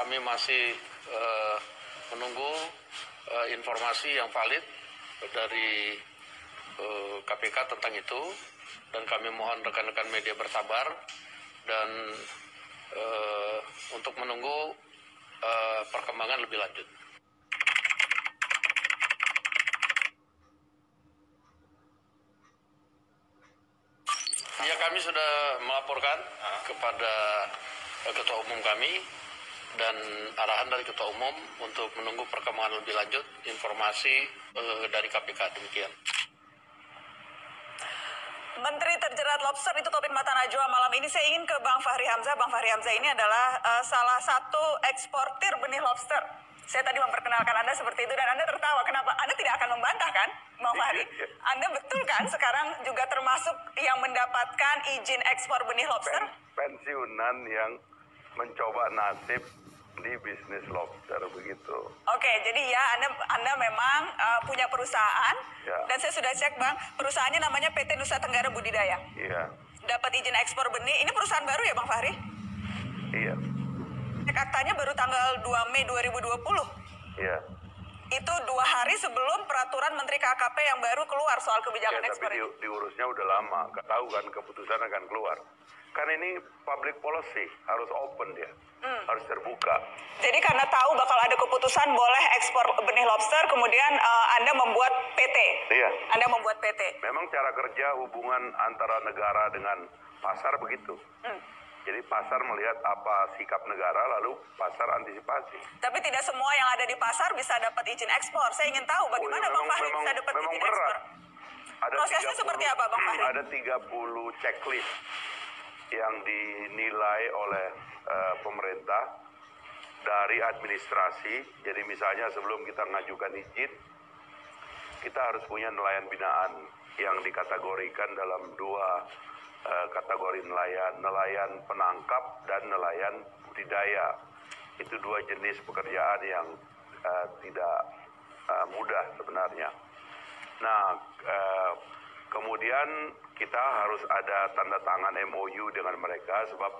kami masih menunggu informasi yang valid dari KPK tentang itu, dan kami mohon rekan-rekan media bersabar dan untuk menunggu perkembangan lebih lanjut. Ya, kami sudah melaporkan kepada Ketua Umum kami dan arahan dari Ketua Umum untuk menunggu perkembangan lebih lanjut informasi dari KPK. Demikian. Menteri terjerat lobster itu topik Mata Najwa malam ini. Saya ingin ke Bang Fahri Hamzah. Bang Fahri Hamzah ini adalah salah satu eksportir benih lobster. Saya tadi memperkenalkan Anda seperti itu dan Anda tertawa. Kenapa? Anda tidak akan membantah kan, Bang Fahri? Anda betul kan sekarang juga termasuk yang mendapatkan izin ekspor benih lobster? Pensiunan yang mencoba nasib di bisnis lobster begitu. Oke, jadi ya Anda memang punya perusahaan ya. Dan saya sudah cek Bang, perusahaannya namanya PT Nusa Tenggara Budidaya. Iya. Dapat izin ekspor benih. Ini perusahaan baru ya Bang Fahri? Iya. Aktanya baru tanggal 2 Mei 2020. Iya. Itu 2 hari sebelum peraturan Menteri KKP yang baru keluar soal kebijakan ekspor. Tapi diurusnya udah lama, nggak tahu kan keputusan akan keluar. Kan ini public policy, harus open dia, harus terbuka. Jadi karena tahu bakal ada keputusan boleh ekspor benih lobster, kemudian Anda membuat PT. Iya. Anda membuat PT. Memang cara kerja hubungan antara negara dengan pasar begitu. Jadi pasar melihat apa sikap negara, lalu pasar antisipasi. Tapi tidak semua yang ada di pasar bisa dapat izin ekspor. Saya ingin tahu bagaimana Bang Fahri bisa dapat izin ekspor. Prosesnya seperti apa Bang Fahri? Ada 30 checklist yang dinilai oleh pemerintah dari administrasi. Jadi misalnya sebelum kita mengajukan izin, kita harus punya nelayan binaan yang dikategorikan dalam 2 kategori nelayan penangkap dan nelayan budidaya. Itu 2 jenis pekerjaan yang tidak mudah sebenarnya. Nah, kemudian kita harus ada tanda tangan MOU dengan mereka, sebab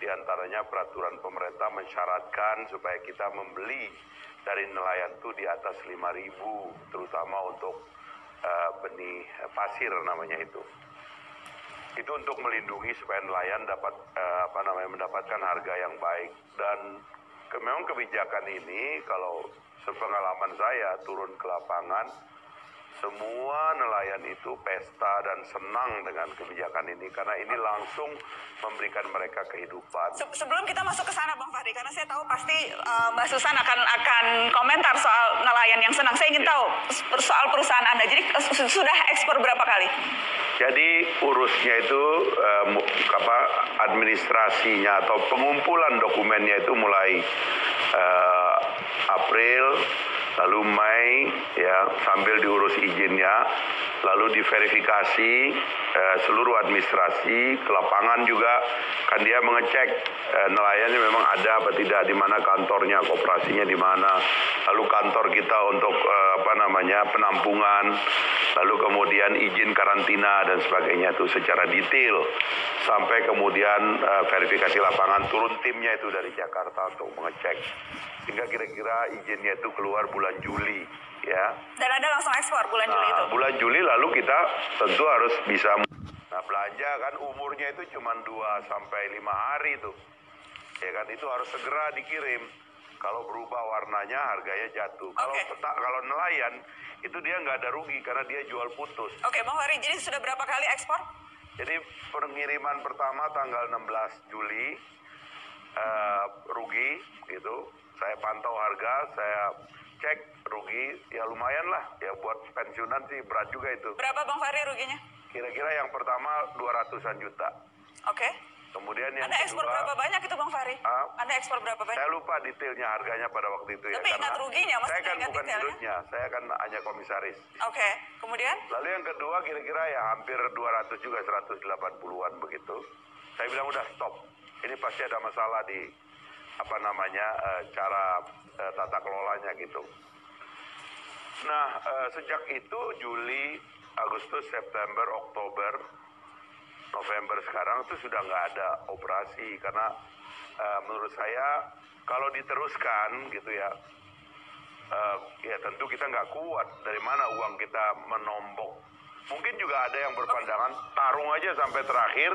diantaranya peraturan pemerintah mensyaratkan supaya kita membeli dari nelayan itu di atas 5.000, terutama untuk benih pasir namanya itu. Itu untuk melindungi supaya nelayan dapat mendapatkan harga yang baik. Dan memang kebijakan ini kalau sepengalaman saya turun ke lapangan, semua nelayan itu pesta dan senang dengan kebijakan ini karena ini langsung memberikan mereka kehidupan. Sebelum kita masuk ke sana Bang Fahri, karena saya tahu pasti Mbak Susan akan komentar soal nelayan yang senang. Saya ingin tahu soal perusahaan Anda. Jadi sudah ekspor berapa kali? Jadi urusnya itu administrasinya atau pengumpulan dokumennya itu mulai April, lalu Mei, ya, sambil diurus izinnya, lalu diverifikasi seluruh administrasi, ke lapangan juga kan dia mengecek nelayannya memang ada apa tidak, di mana kantornya, koperasinya di mana, lalu kantor kita untuk penampungan, lalu kemudian izin karantina dan sebagainya itu secara detail, sampai kemudian verifikasi lapangan, turun timnya itu dari Jakarta untuk mengecek, sehingga kira-kira izinnya itu keluar bulan Juli, ya. Dan Anda langsung ekspor bulan Juli itu? Bulan Juli, lalu kita tentu harus bisa belanja kan, umurnya itu cuma 2 sampai 5 hari itu, ya kan, itu harus segera dikirim. Kalau berubah warnanya harganya jatuh. Kalau nelayan itu dia nggak ada rugi karena dia jual putus. Oke, Bang Fahri, jadi sudah berapa kali ekspor? Jadi pengiriman pertama tanggal 16 Juli rugi gitu. Saya pantau harga, saya cek rugi, ya lumayan lah, ya buat pensiunan sih berat juga itu. Berapa Bang Fahri ruginya? Kira-kira yang pertama 200-an juta. Oke. Kemudian yang Anda ekspor kedua, berapa banyak itu Bang Fahri? Anda ekspor berapa banyak? Saya lupa detailnya harganya pada waktu itu. Tapi ya. ingat ruginya, saya kan ingat bukan detailnya. dirutnya, saya kan hanya komisaris. Oke, kemudian? Lalu yang kedua kira-kira ya hampir 200 juga, 180-an begitu. Saya bilang udah stop. Ini pasti ada masalah di cara tata kelolanya gitu. Nah, sejak itu Juli, Agustus, September, Oktober, November sekarang itu sudah nggak ada operasi karena menurut saya Kalau diteruskan gitu ya, ya tentu kita nggak kuat. Dari mana uang kita menombok? Mungkin juga ada yang berpandangan tarung aja sampai terakhir,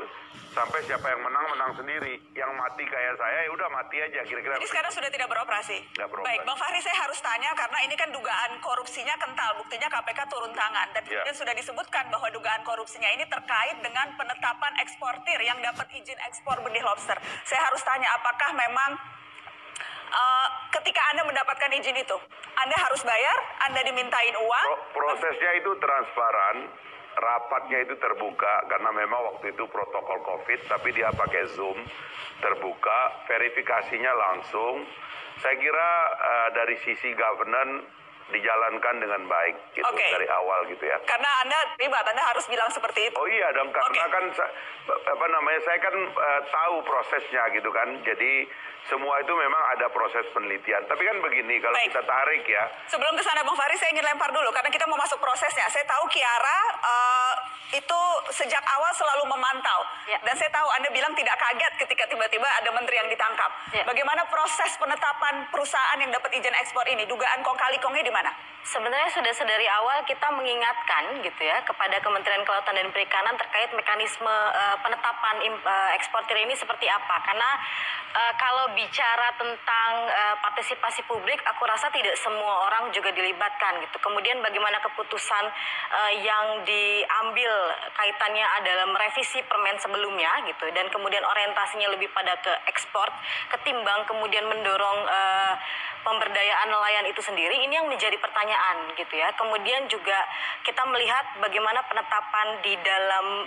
sampai siapa yang menang menang sendiri. Yang mati kayak saya ya udah mati aja kira-kira. Jadi sekarang sudah tidak beroperasi. Nggak beroperasi. Baik, Bang Fahri, saya harus tanya karena ini kan dugaan korupsinya kental, buktinya KPK turun tangan dan kemudian sudah disebutkan bahwa dugaan korupsinya ini terkait dengan penetapan eksportir yang dapat izin ekspor benih lobster. Saya harus tanya, apakah memang ketika Anda mendapatkan izin itu, Anda harus bayar, Anda dimintain uang? Prosesnya itu transparan, rapatnya itu terbuka karena memang waktu itu protokol COVID, tapi dia pakai Zoom, terbuka, verifikasinya langsung. Saya kira dari sisi governance dijalankan dengan baik gitu dari awal gitu ya. Karena Anda terlibat, Anda harus bilang seperti itu. Oh iya dong, karena kan saya kan tahu prosesnya gitu kan. Jadi semua itu memang ada proses penelitian. Tapi kan begini, kalau kita tarik ya. Sebelum ke sana Bang Fahri, saya ingin lempar dulu karena kita mau masuk prosesnya. Saya tahu Kiara itu sejak awal selalu memantau. Dan saya tahu Anda bilang tidak kaget ketika tiba-tiba ada menteri yang ditangkap. Bagaimana proses penetapan perusahaan yang dapat izin ekspor ini? Dugaan kong kali kongnya di mana? Sebenarnya sudah dari awal kita mengingatkan gitu ya kepada Kementerian Kelautan dan Perikanan terkait mekanisme penetapan eksportir ini seperti apa. Karena kalau bicara tentang partisipasi publik, aku rasa tidak semua orang juga dilibatkan gitu. Kemudian bagaimana keputusan yang diambil kaitannya adalah merevisi permen sebelumnya gitu, dan kemudian orientasinya lebih pada ke ekspor ketimbang kemudian mendorong pemberdayaan nelayan itu sendiri, ini yang menjadi pertanyaan gitu ya. Kemudian juga kita melihat bagaimana penetapan di dalam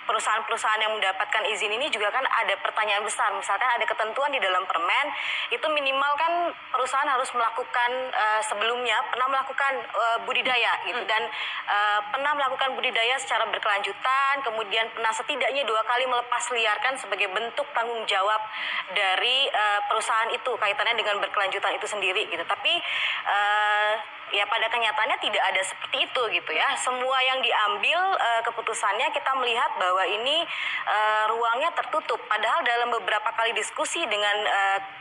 perusahaan-perusahaan yang mendapatkan izin ini juga kan ada pertanyaan besar. Misalkan ada ketentuan di dalam permen, itu minimal kan perusahaan harus melakukan sebelumnya pernah melakukan budidaya gitu, dan pernah melakukan budidaya secara berkelanjutan, kemudian pernah setidaknya 2 kali melepas liarkan sebagai bentuk tanggung jawab dari perusahaan itu kaitannya dengan berkelanjutan itu sendiri gitu. Tapi ya pada kenyataannya tidak ada seperti itu gitu ya. Semua yang diambil keputusannya kita melihat bahwa ini ruangnya tertutup. Padahal dalam beberapa kali diskusi dengan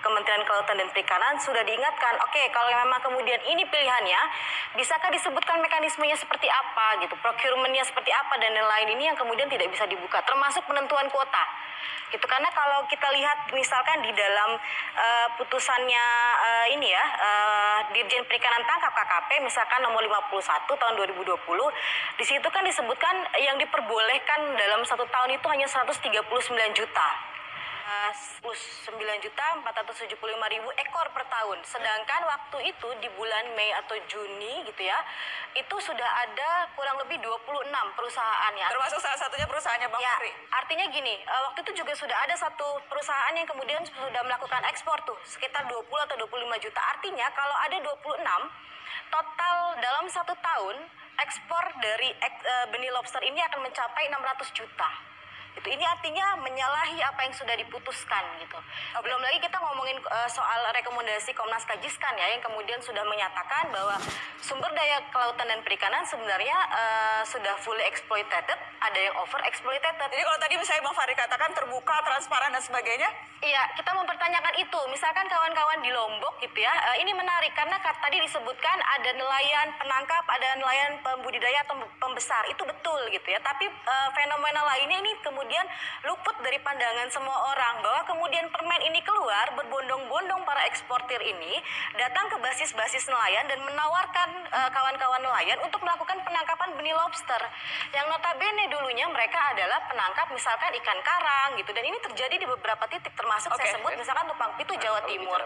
Kementerian Kelautan dan Perikanan sudah diingatkan, oke, kalau memang kemudian ini pilihannya, bisakah disebutkan mekanismenya seperti apa gitu, procurement-nya seperti apa dan lain-lain, ini yang kemudian tidak bisa dibuka, termasuk penentuan kuota. Gitu, karena kalau kita lihat misalkan di dalam putusannya ini ya, Dirjen Perikanan Tangkap KKP misalkan nomor 51 tahun 2020, di situ kan disebutkan yang diperbolehkan dalam 1 tahun itu hanya 139 juta. 9.475.000 ekor per tahun. Sedangkan waktu itu di bulan Mei atau Juni gitu ya, itu sudah ada kurang lebih 26 perusahaan ya. Termasuk salah satunya perusahaannya Bang Fahri. Artinya gini, waktu itu juga sudah ada satu perusahaan yang kemudian sudah melakukan ekspor tuh sekitar 20 atau 25 juta. Artinya kalau ada 26, total dalam 1 tahun ekspor dari benih lobster ini akan mencapai 600 juta. Itu ini artinya menyalahi apa yang sudah diputuskan gitu. Belum lagi kita ngomongin soal rekomendasi Komnas Kajiskan ya, yang kemudian sudah menyatakan bahwa sumber daya kelautan dan perikanan sebenarnya sudah fully exploited, ada yang over exploited. Jadi kalau tadi misalnya Bang Fahri katakan terbuka, transparan dan sebagainya, iya, kita mempertanyakan itu. Misalkan kawan-kawan di Lombok gitu ya, ini menarik karena tadi disebutkan ada nelayan penangkap, ada nelayan pembudidaya atau pembesar, itu betul gitu ya. Tapi fenomena lainnya ini kemudian luput dari pandangan semua orang, bahwa kemudian permen ini keluar, berbondong-bondong para eksportir ini datang ke basis-basis nelayan dan menawarkan kawan-kawan nelayan untuk melakukan penangkapan benih lobster yang notabene dulunya mereka adalah penangkap misalkan ikan karang gitu, dan ini terjadi di beberapa titik termasuk saya sebut misalkan Tumpang Pitu Jawa Timur.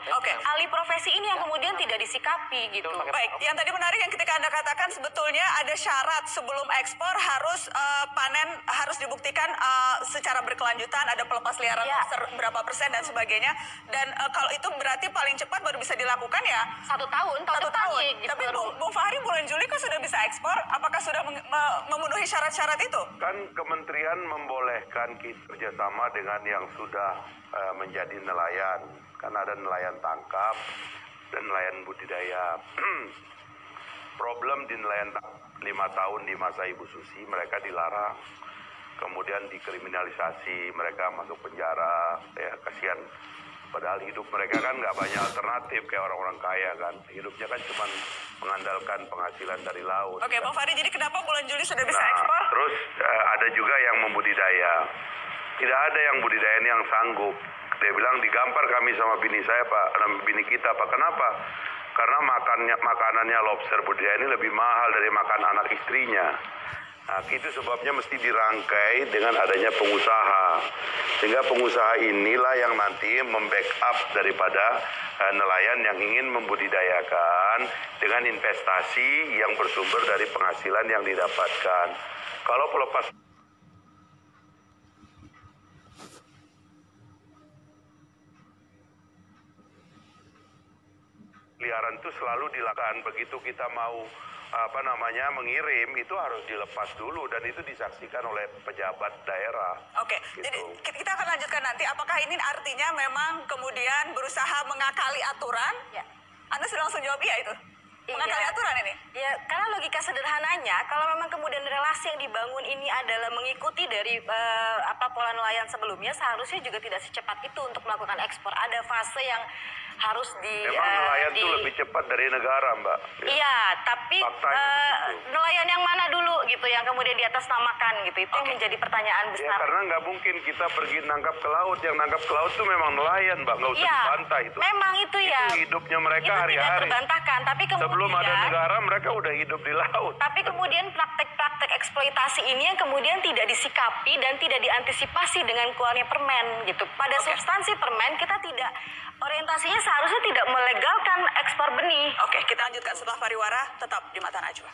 Alih profesi ini yang kemudian tidak disikapi gitu. Baik, yang tadi menarik yang ketika Anda katakan sebetulnya ada syarat sebelum ekspor harus panen, harus dibuktikan secara berkelanjutan, ada pelepas liaran lobster berapa persen dan sebagainya. Dan kalau itu berarti paling cepat baru bisa dilakukan ya 1 tahun. 1 tahun. Gitu. Tapi Bung Fahri bulan Juli kok sudah bisa ekspor? Apakah sudah memenuhi syarat-syarat itu? Kan kementerian membolehkan kerjasama dengan yang sudah menjadi nelayan. Kan ada nelayan tangkap dan nelayan budidaya. Problem di nelayan 5 tahun di masa Ibu Susi mereka dilarang. Kemudian dikriminalisasi, mereka masuk penjara, ya kasihan Padahal hidup mereka kan nggak banyak alternatif kayak orang-orang kaya kan. Hidupnya kan cuma mengandalkan penghasilan dari laut. Oke, kan. Bang Fahri, jadi kenapa bulan Juli sudah bisa Nah, ekspor? terus ada juga yang membudidaya. Tidak ada yang budidaya ini yang sanggup. Dia bilang digampar kami sama bini saya Pak, bini kita Pak. Kenapa? Karena makanannya lobster budidaya ini lebih mahal dari makan anak istrinya. Nah, itu sebabnya mesti dirangkai dengan adanya pengusaha. Sehingga pengusaha inilah yang nanti membackup daripada nelayan yang ingin membudidayakan dengan investasi yang bersumber dari penghasilan yang didapatkan. Kalau pelepas peliharaan itu selalu dilakukan begitu kita mau mengirim itu harus dilepas dulu dan itu disaksikan oleh pejabat daerah. Oke, Gitu. jadi kita akan lanjutkan nanti. Apakah ini artinya memang kemudian berusaha mengakali aturan? Ya. Anda sudah langsung jawab iya itu? Mengakali aturan ini? Ya, karena logika sederhananya, kalau memang kemudian relasi yang dibangun ini adalah mengikuti dari pola nelayan sebelumnya, seharusnya juga tidak secepat itu untuk melakukan ekspor. Ada fase yang harus Memang nelayan itu lebih cepat dari negara, Mbak. Iya, tapi Faktanya begitu. nelayan yang mana dulu gitu yang kemudian diatasnamakan gitu, itu yang menjadi pertanyaan Ya besar. karena nggak mungkin kita pergi nangkap ke laut. Yang nangkap ke laut itu memang nelayan, Mbak. Nggak usah Iya, dibantah itu. memang itu ya. Itu hidupnya mereka Itu tidak hari-hari. terbantahkan, tapi kemudian Sebelum ada negara mereka udah hidup di laut. tapi kemudian praktek-praktek eksploitasi ini yang kemudian tidak disikapi dan tidak diantisipasi dengan keluarnya permen gitu. Pada substansi permen kita tidak, orientasinya seharusnya tidak melegalkan ekspor benih. Oke, kita lanjutkan setelah Pariwara, tetap di Mata Najwa.